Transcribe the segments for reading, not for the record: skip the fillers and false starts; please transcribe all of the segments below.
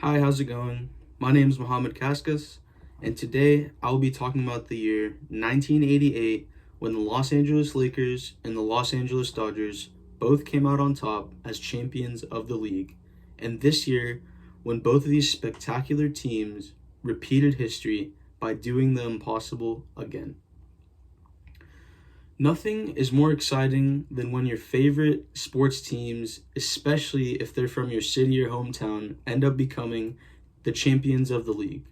Hi, how's it going? My name is Mohammed Kaskas, and today I will be talking about the year 1988 when the Los Angeles Lakers and the Los Angeles Dodgers both came out on top as champions of the league, and this year when both of these spectacular teams repeated history by doing the impossible again. Nothing is more exciting than when your favorite sports teams, especially if they're from your city or hometown, end up becoming the champions of the league.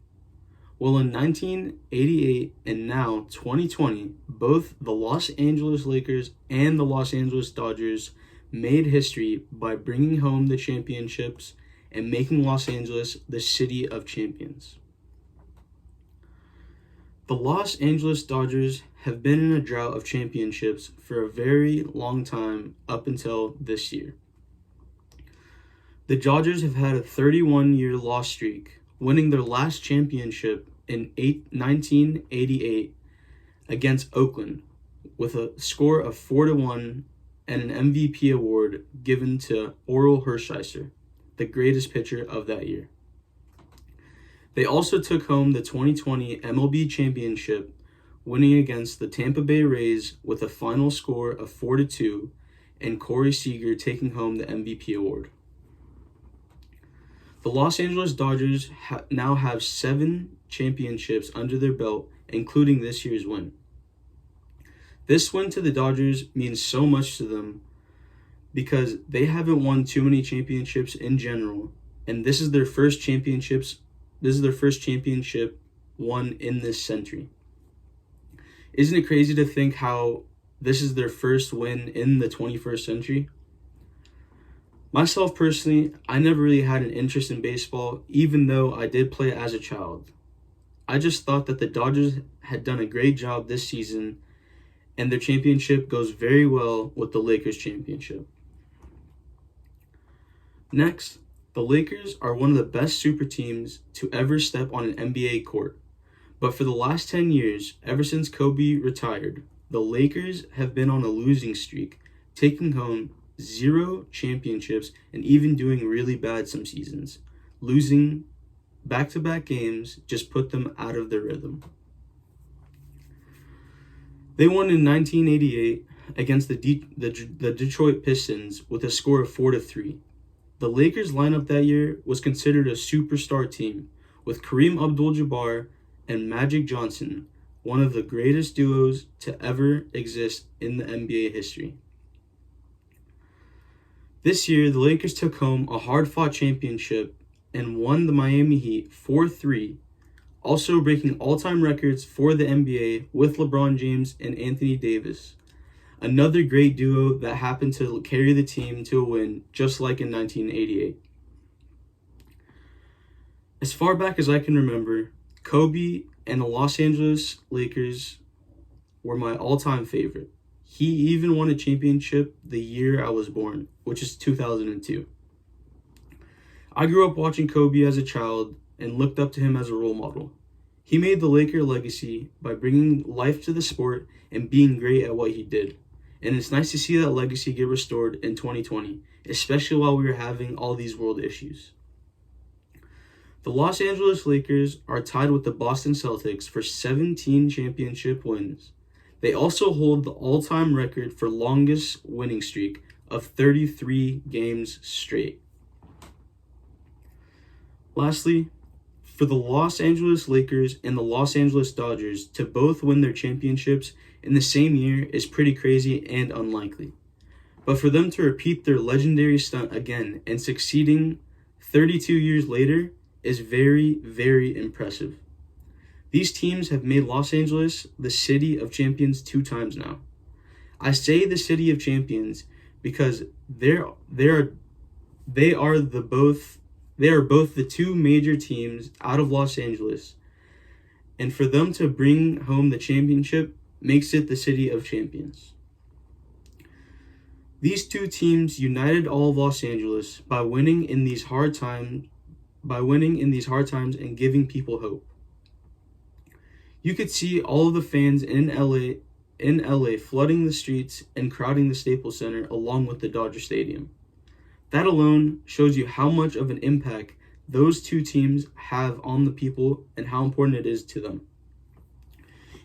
Well, in 1988 and now 2020, both the Los Angeles Lakers and the Los Angeles Dodgers made history by bringing home the championships and making Los Angeles the city of champions. The Los Angeles Dodgers have been in a drought of championships for a very long time up until this year. The Dodgers have had a 31-year loss streak, winning their last championship in 1988 against Oakland with a score of 4-1 and an MVP award given to Orel Hershiser, the greatest pitcher of that year. They also took home the 2020 MLB Championship, winning against the Tampa Bay Rays with a final score of 4-2, and Corey Seager taking home the MVP award. The Los Angeles Dodgers now have 7 championships under their belt, including this year's win. This win to the Dodgers means so much to them because they haven't won too many championships in general, and this is their first championship won in this century. Isn't it crazy to think how this is their first win in the 21st century? Myself personally, I never really had an interest in baseball, even though I did play it as a child. I just thought that the Dodgers had done a great job this season, and their championship goes very well with the Lakers championship. Next, the Lakers are one of the best super teams to ever step on an NBA court. But for the last 10 years, ever since Kobe retired, the Lakers have been on a losing streak, taking home 0 championships and even doing really bad some seasons. Losing back-to-back games just put them out of their rhythm. They won in 1988 against the Detroit Pistons with a score of 4-3. The Lakers lineup that year was considered a superstar team, with Kareem Abdul-Jabbar and Magic Johnson, one of the greatest duos to ever exist in the NBA history. This year, the Lakers took home a hard-fought championship and won the Miami Heat 4-3, also breaking all-time records for the NBA with LeBron James and Anthony Davis. Another great duo that happened to carry the team to a win, just like in 1988. As far back as I can remember, Kobe and the Los Angeles Lakers were my all-time favorite. He even won a championship the year I was born, which is 2002. I grew up watching Kobe as a child and looked up to him as a role model. He made the Laker legacy by bringing life to the sport and being great at what he did. And it's nice to see that legacy get restored in 2020, especially while we were having all these world issues. The Los Angeles Lakers are tied with the Boston Celtics for 17 championship wins. They also hold the all-time record for longest winning streak of 33 games straight. Lastly, for the Los Angeles Lakers and the Los Angeles Dodgers to both win their championships in the same year is pretty crazy and unlikely. But for them to repeat their legendary stunt again and succeeding 32 years later is very, very impressive. These teams have made Los Angeles the city of champions 2 times now. I say the city of champions because they are both the 2 major teams out of Los Angeles, and for them to bring home the championship makes it the city of champions. These 2 teams united all of Los Angeles by winning in these hard times and giving people hope. You could see all of the fans in LA flooding the streets and crowding the Staples Center along with the Dodger Stadium. That alone shows you how much of an impact those two teams have on the people and how important it is to them.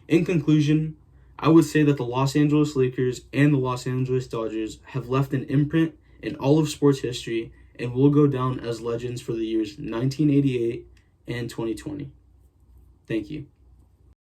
In conclusion, I would say that the Los Angeles Lakers and the Los Angeles Dodgers have left an imprint in all of sports history and will go down as legends for the years 1988 and 2020. Thank you.